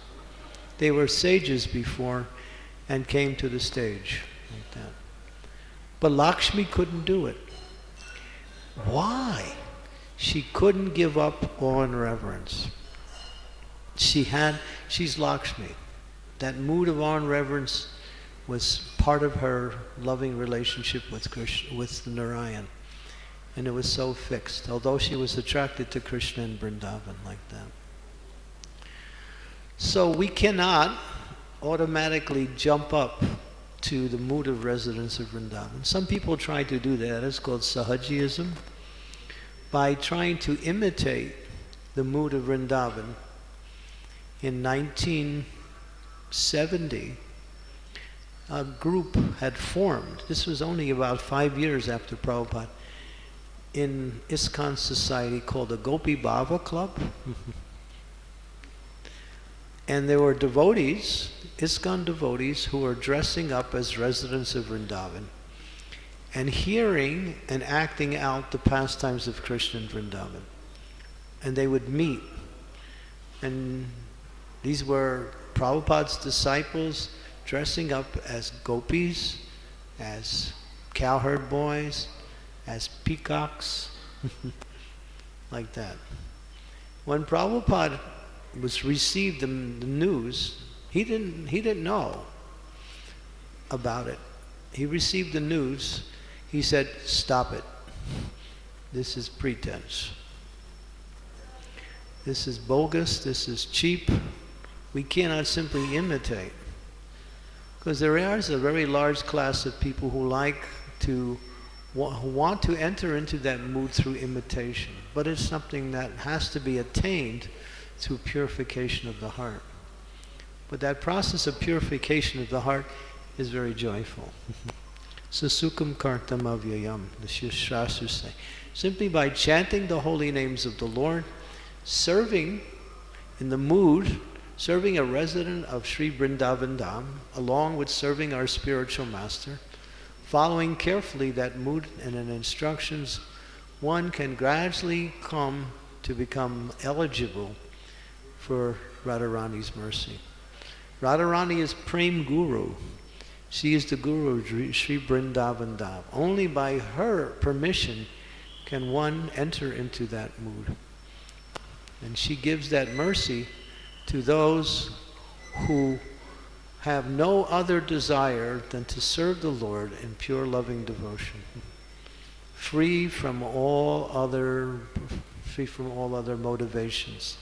They were sages before and came to the stage like that. But Lakshmi couldn't do it. Why? She couldn't give up awe and reverence. She's Lakshmi. That mood of awe and reverence was part of her loving relationship with Krishna, with Narayan. And it was so fixed, although she was attracted to Krishna in Vrindavan like that. So we cannot automatically jump up to the mood of residence of Vrindavan. Some people try to do that. It's called Sahajiyism. By trying to imitate the mood of Vrindavan, in 1970, a group had formed. This was only about 5 years after Prabhupada, in ISKCON society called the Gopi Bhava Club. And there were devotees, ISKCON devotees, who were dressing up as residents of Vrindavan and hearing and acting out the pastimes of Krishna in Vrindavan. And they would meet. And these were Prabhupada's disciples dressing up as gopis, as cowherd boys, as peacocks, like that. When Prabhupada received the news, he didn't know about it. He received the news. He said, "Stop it. This is pretense. This is bogus. This is cheap. We cannot simply imitate." Because there is a very large class of people who who want to enter into that mood through imitation. But it's something that has to be attained through purification of the heart. But that process of purification of the heart is very joyful. Susukam kartam avyayam, the Shastras say. Simply by chanting the holy names of the Lord, serving in the mood, serving a resident of Sri Vrindavan Dham, along with serving our spiritual master, following carefully that mood and in instructions, one can gradually come to become eligible for Radharani's mercy. Radharani is Prem Guru. She is the Guru of Sri Vrindavan Dham. Only by her permission can one enter into that mood. And she gives that mercy to those who have no other desire than to serve the Lord in pure loving devotion, free from all other motivations.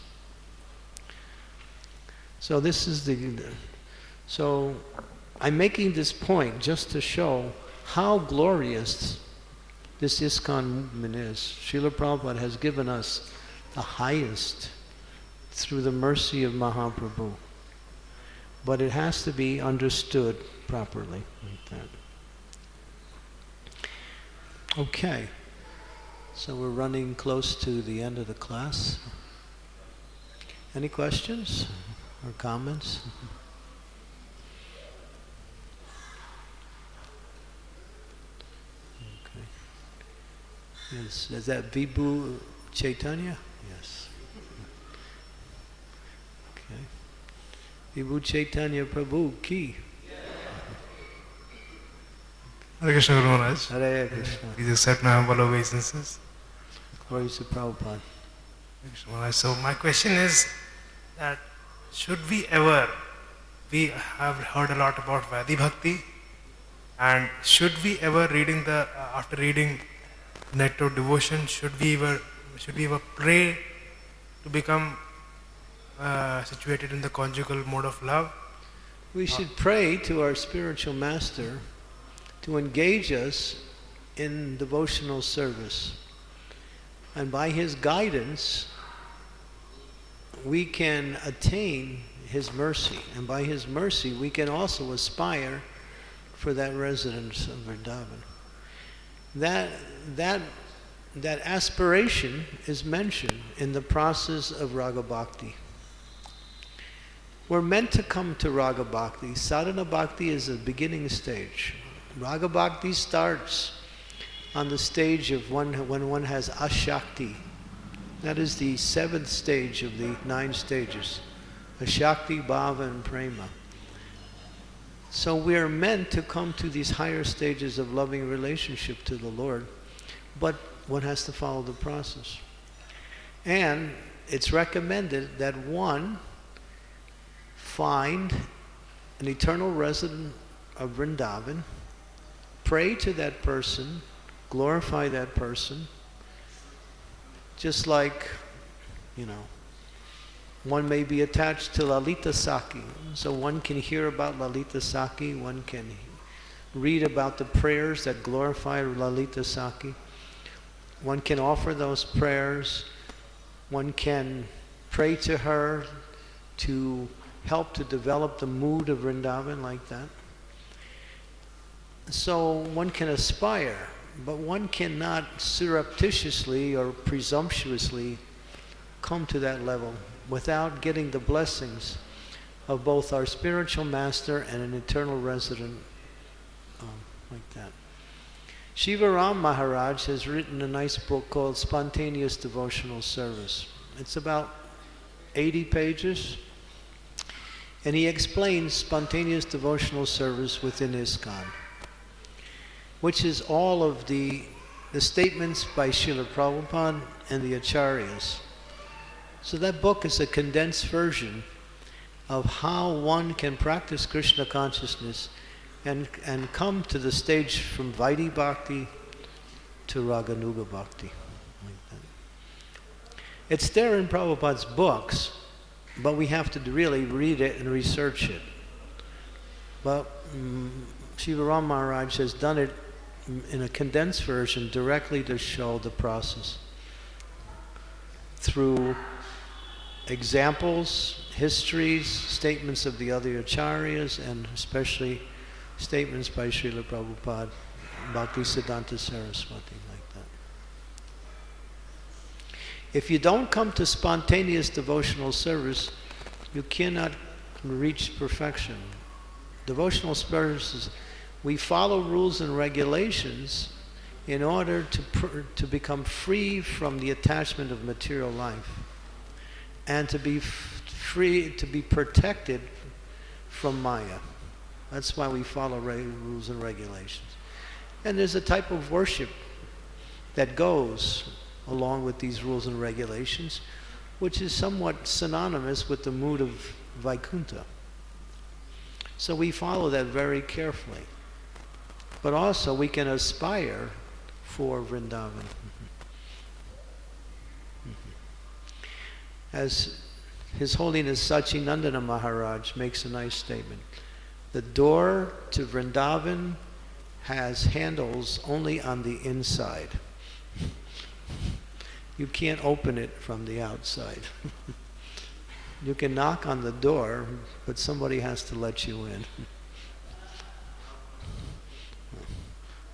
So this is so I'm making this point just to show how glorious this ISKCON movement is. Srila Prabhupada has given us the highest through the mercy of Mahaprabhu. But it has to be understood properly like that. Okay. So we're running close to the end of the class. Any questions or comments? Okay. Yes. Is that Vibhu Chaitanya? Yes. Okay. Vibhu Chaitanya Prabhu ki. Hare Krishna Guru Maharaj. Hare Krishna. Please accept my humble obeisances. Glory to Prabhupada. Hare Krishna Maharaj. So my question is that we have heard a lot about Vaidhi Bhakti, and should we ever after reading net of devotion? Should we ever pray to become situated in the conjugal mode of love? We should pray to our spiritual master to engage us in devotional service. And by his guidance, we can attain his mercy. And by his mercy, we can also aspire for that residence of Vrindavan. That aspiration is mentioned in the process of Raga Bhakti. We're meant to come to Raga Bhakti. Sadhana Bhakti is a beginning stage. Raga Bhakti starts on the stage of when one has Ashakti. That is the 7th stage of the 9 stages. Ashakti, Bhava, and Prema. So we are meant to come to these higher stages of loving relationship to the Lord, but one has to follow the process. And it's recommended that one find an eternal resident of Vrindavan, pray to that person, glorify that person, just like, one may be attached to Lalita Saki. So one can hear about Lalita Saki, one can read about the prayers that glorify Lalita Saki. One can offer those prayers. One can pray to her to help to develop the mood of Vrindavan like that. So one can aspire, but one cannot surreptitiously or presumptuously come to that level without getting the blessings of both our spiritual master and an eternal resident like that. Shivaram Maharaj has written a nice book called Spontaneous Devotional Service. It's about 80 pages, and he explains spontaneous devotional service within ISKCON, which is all of the statements by Srila Prabhupada and the Acharyas. So that book is a condensed version of how one can practice Krishna consciousness and come to the stage from Vaidhi Bhakti to Raganuga Bhakti. Like that. It's there in Prabhupada's books, but we have to really read it and research it. But Shivaram Maharaj has done it in a condensed version directly to show the process through examples, histories, statements of the other acharyas, and especially statements by Srila Prabhupada, Bhaktisiddhanta Saraswati, like that. If you don't come to spontaneous devotional service, you cannot reach perfection. Devotional services, we follow rules and regulations in order to become free from the attachment of material life and to be free, to be protected from Maya. That's why we follow rules and regulations. And there's a type of worship that goes along with these rules and regulations, which is somewhat synonymous with the mood of Vaikuntha. So we follow that very carefully. But also we can aspire for Vrindavan. As His Holiness Sachinandana Maharaj makes a nice statement, the door to Vrindavan has handles only on the inside. You can't open it from the outside. You can knock on the door, but somebody has to let you in.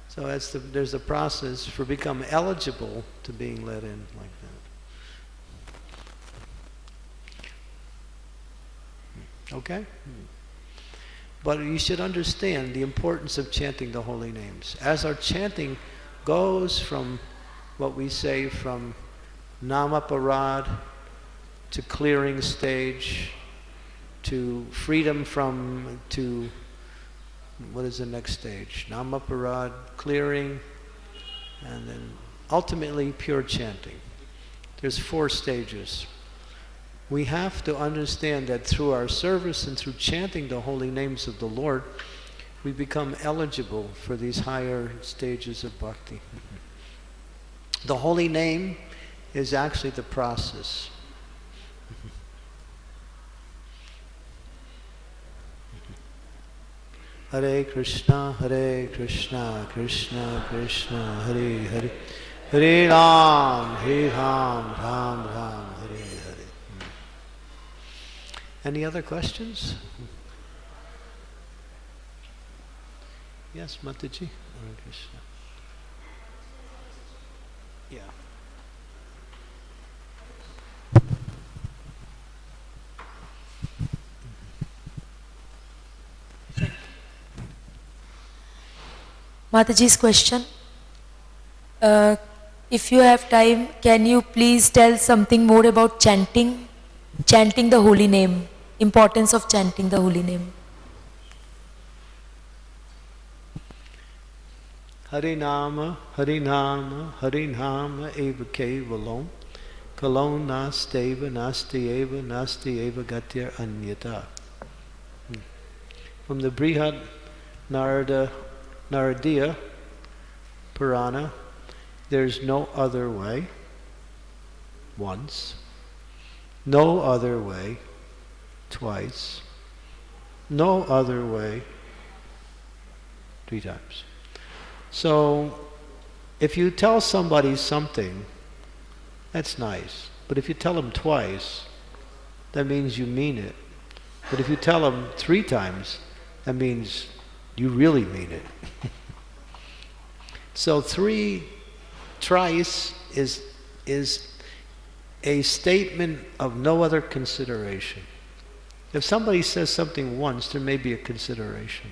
So there's a process for becoming eligible to being let in like that. Okay? But you should understand the importance of chanting the holy names. As our chanting goes from what we say from Namaparad to clearing stage to freedom to what is the next stage? Namaparad, clearing, and then ultimately pure chanting. There's 4 stages. We have to understand that through our service and through chanting the holy names of the Lord, we become eligible for these higher stages of bhakti. The holy name is actually the process. Hare Krishna, Krishna Krishna, Hare Hare, Hare Ram, Ram Ram, Hare Hare. Any other questions? Yes, Mataji? Hare Krishna. Yeah. Mataji's question. If you have time, can you please tell something more about chanting the holy name, importance of chanting the holy name? Harinama, Harinama, Harinama eva kevalom, kalon nasteva, nastieva gatyar anyata. From the Brihad Naradiya Purana, there's no other way, once, no other way, twice, no other way, 3 times. So, if you tell somebody something, that's nice. But if you tell them twice, that means you mean it. But if you tell them 3 times, that means you really mean it. So 3 thrice is a statement of no other consideration. If somebody says something once, there may be a consideration.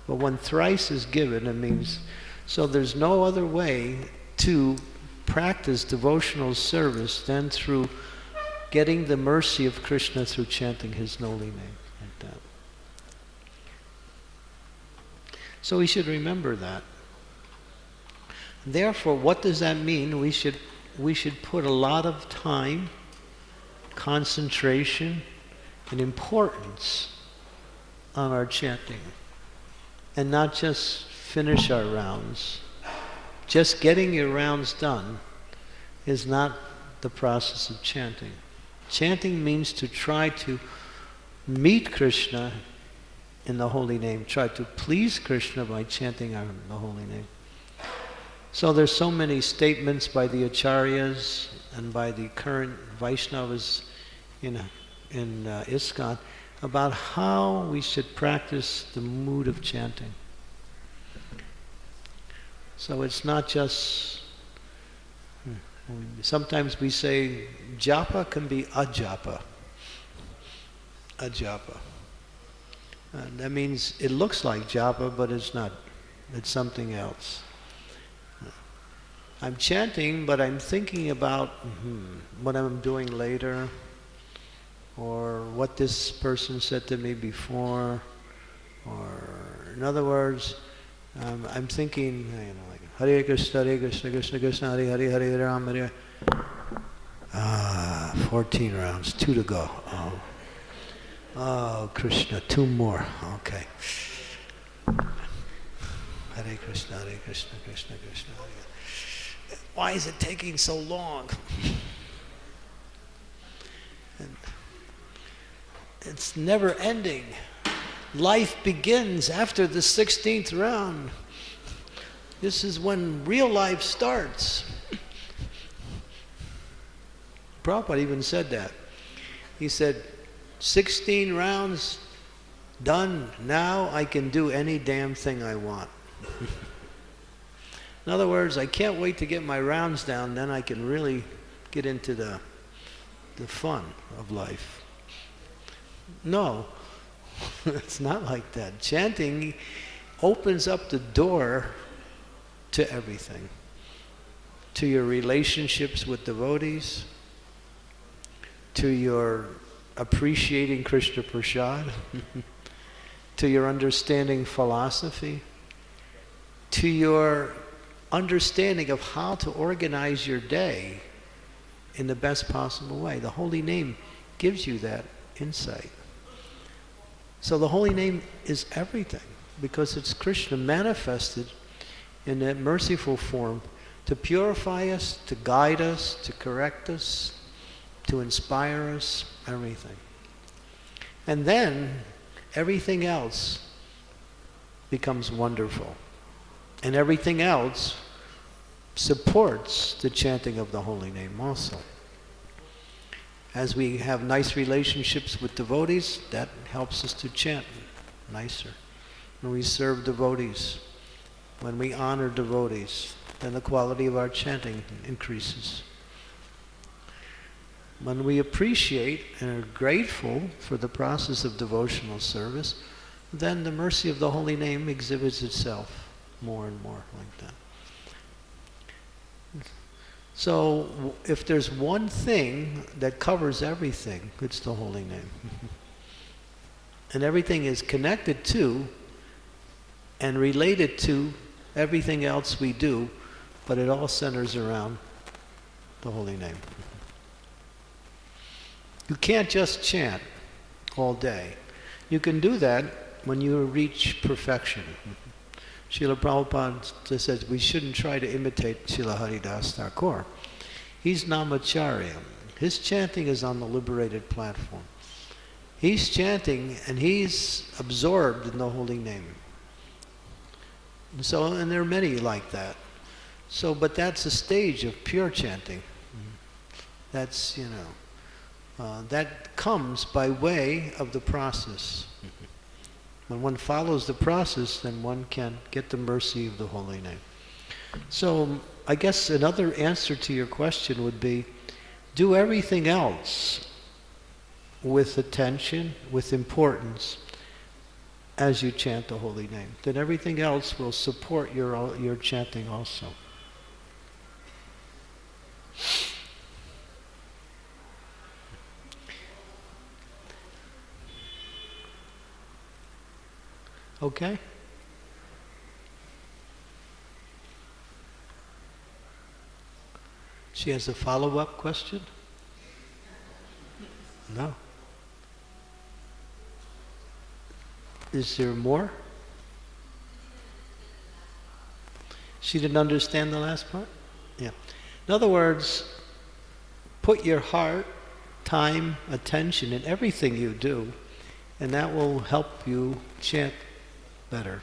But when thrice is given, it means, so there's no other way to practice devotional service than through getting the mercy of Krishna through chanting his holy name, like that. So we should remember that. Therefore, what does that mean? We should put a lot of time, concentration, and importance on our chanting. And not just finish our rounds. Just getting your rounds done is not the process of chanting. Chanting means to try to meet Krishna in the holy name, try to please Krishna by chanting the holy name. So there's so many statements by the acharyas and by the current Vaishnavas in ISKCON about how we should practice the mood of chanting. So it's not just, sometimes we say japa can be ajapa. Ajapa. That means it looks like japa, but it's not. It's something else. I'm chanting, but I'm thinking about what I'm doing later, or what this person said to me before, or in other words, I'm thinking, like Hare Krishna, Krishna Krishna, Hare Hare, Hare Ram, Hare. 14 rounds, 2 to go. Oh, Krishna, 2 more. Okay. Hare Krishna, Krishna Krishna, Hare. Why is it taking so long? And it's never ending. Life begins after the 16th round. This is when real life starts. Prabhupada even said that. He said, 16 rounds done, now I can do any damn thing I want. In other words, I can't wait to get my rounds down, then I can really get into the fun of life. No, it's not like that. Chanting opens up the door to everything. To your relationships with devotees, to your appreciating Krishna Prasad, to your understanding philosophy, to your understanding of how to organize your day in the best possible way. The holy name gives you that insight. So the holy name is everything, because it's Krishna manifested in that merciful form to purify us, to guide us, to correct us, to inspire us, everything. And then everything else becomes wonderful. And everything else supports the chanting of the holy name also. As we have nice relationships with devotees, that helps us to chant nicer. When we serve devotees, when we honor devotees, then the quality of our chanting increases. When we appreciate and are grateful for the process of devotional service, then the mercy of the holy name exhibits itself more and more like that. So if there's one thing that covers everything, it's the holy name. And everything is connected to and related to everything else we do, but it all centers around the holy name. You can't just chant all day. You can do that when you reach perfection. Srila Prabhupada says we shouldn't try to imitate Srila Haridas Thakur. He's Namacharya. His chanting is on the liberated platform. He's chanting and he's absorbed in the holy name. And there are many like that. But that's a stage of pure chanting. That's, that comes by way of the process. When one follows the process, then one can get the mercy of the holy name. So I guess another answer to your question would be, do everything else with attention, with importance, as you chant the holy name. Then everything else will support your chanting also. Okay? She has a follow-up question? No. Is there more? She didn't understand the last part? Yeah. In other words, put your heart, time, attention in everything you do, and that will help you chant better.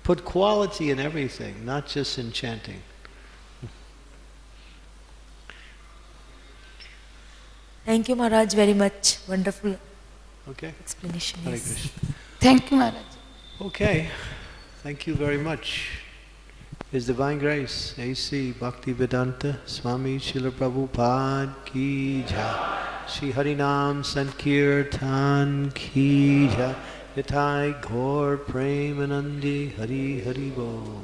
Put quality in everything, not just in chanting. Thank you, Maharaj, very much. Wonderful explanation. Hare Yes. Krishna. Thank you, Maharaj. Okay, thank you very much. His Divine Grace, A.C. Bhaktivedanta Swami Srila Prabhupada Ki Jai. Shri Harinam Sankirtan Ki Jai. Yathai Gaur Premanandi Hari Hari Bol.